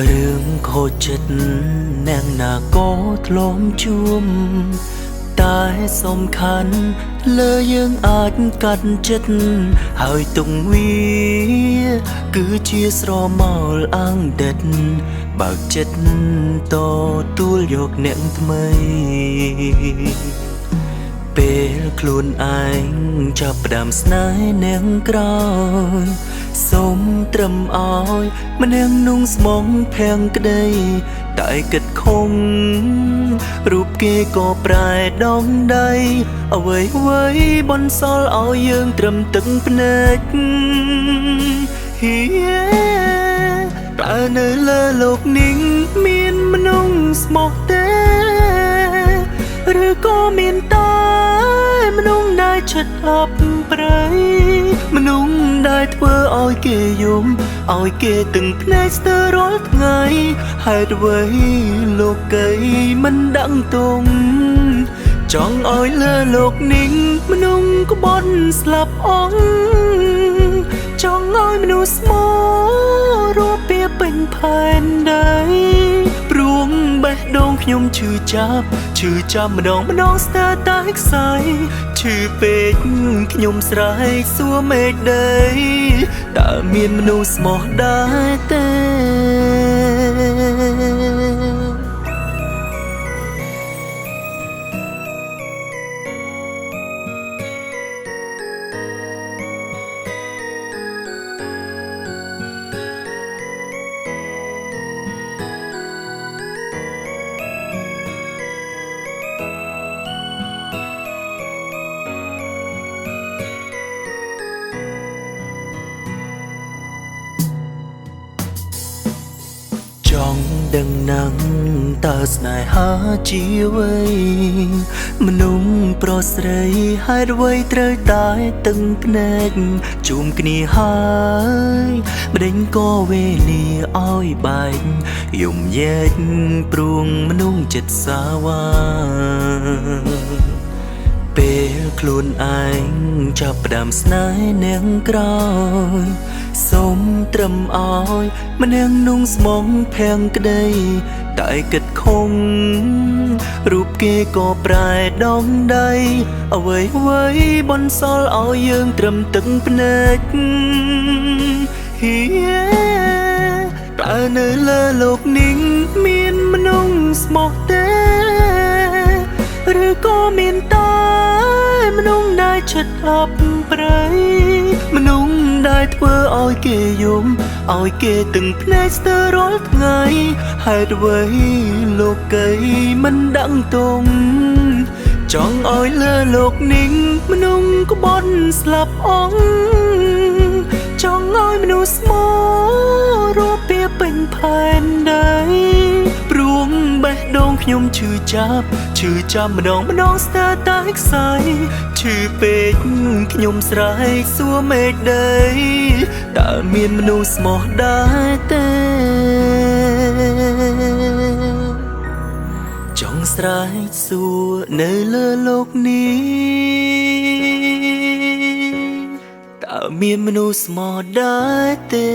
រឿងខូចចិត្តអ្នកណាក៏ធ្លាប់ជួមតែសំខាន់លើយើងអាចកាត់ចិត្តហើយទុកវាគឺជាស្រមោលអាំងដិតបើកចិត្តតទួលយកអ្នកថ្មីពេលខ្លួនឯងចាប់ផ្ដើមស្នេហ៍អ្នកក្រោយសូមត្រឹមអោយម្នាក់นุ่งស្មងភាំងក្ដីតែគិតខំរូបគេក៏ប្រែដងដៃអ្វីបនសល់ឲ្យយើងត្រឹមទឹកភ្នែកហ៊ីតែនៅលើលោកនេះមានមនុស្សស្មោះទេឬក៏មានតែមនុស្សដែលឈិតអប់ប្រៃមនុស្សដែលធ្វើឲ្យគេយំឲ្យគេទាំងភ្នែកស្ទើររាល់ថ្ងៃហេតុអ្វីលោកីមិនដឹងទុំចង់ឲ្យលើលោកនេះមនុស្សក្បត់ស្លាប់អស់ចង់ឲ្យមនុស្សស្មោរស់ពីពេញផែនដីព្រួងបេះដូងខ្ញុំឈឺចាប់ម្ដងស្ទើរតែខ្សែឈឺពេកខ្ញុំស្រែកសួរមេឃដីតើមានមនុស្សស្មោះដែរទេចង់ដឹងណាំងតើស្នេហាជាអ្វីមនុស្សប្រុសស្រីហេតុអ្វីត្រូវតែតឹងភ្នែកជុំគ្នាហើយម្ដេចក៏វេលាឲ្យបែកយំយែកព្រួងមនុស្សចិត្តសាវាពេលខ្លួនឯងចាប់ផ្ដើមស្នេហ៍អ្នកក្រោយសូមត្រឹមអោយម្នាក់นุ่งស្មងភាំងក្ដីតែគិតខំរូបគេក៏ប្រែដងដៃអ្វីបនសល់ឲ្យយើងត្រឹមទឹកភ្នែកហ៊ីតែនៅលើលោកនេះមានមនុស្សស្មោះទេឬក៏មានតែមនុស្សដែលឈិតអប់ប្រៃមនុស្សដែលធ្វើឲ្យគេយំឲ្យគេទាំងភ្នែកស្ទើររាល់ថ្ងៃហេតុអ្វីលោកីមិនដឹងទុំចង់ឲ្យលើលោកនេះមនុស្សក្បត់ស្លាប់អស់ចង់ឲ្យមនុស្សស្មោរស់ពីពេញផែនដីព្រួងបេះដូងខ្ញុំឈឺចាប់ម្ដងស្ទើរតែខ្សែឈឺពេកខ្ញុំស្រែកសួរមេឃដីតើមានមនុស្សស្មោះដែរទេចង់ស្រែកសួរនៅលើលោកនេះតើមានមនុស្សស្មោះដែរទេ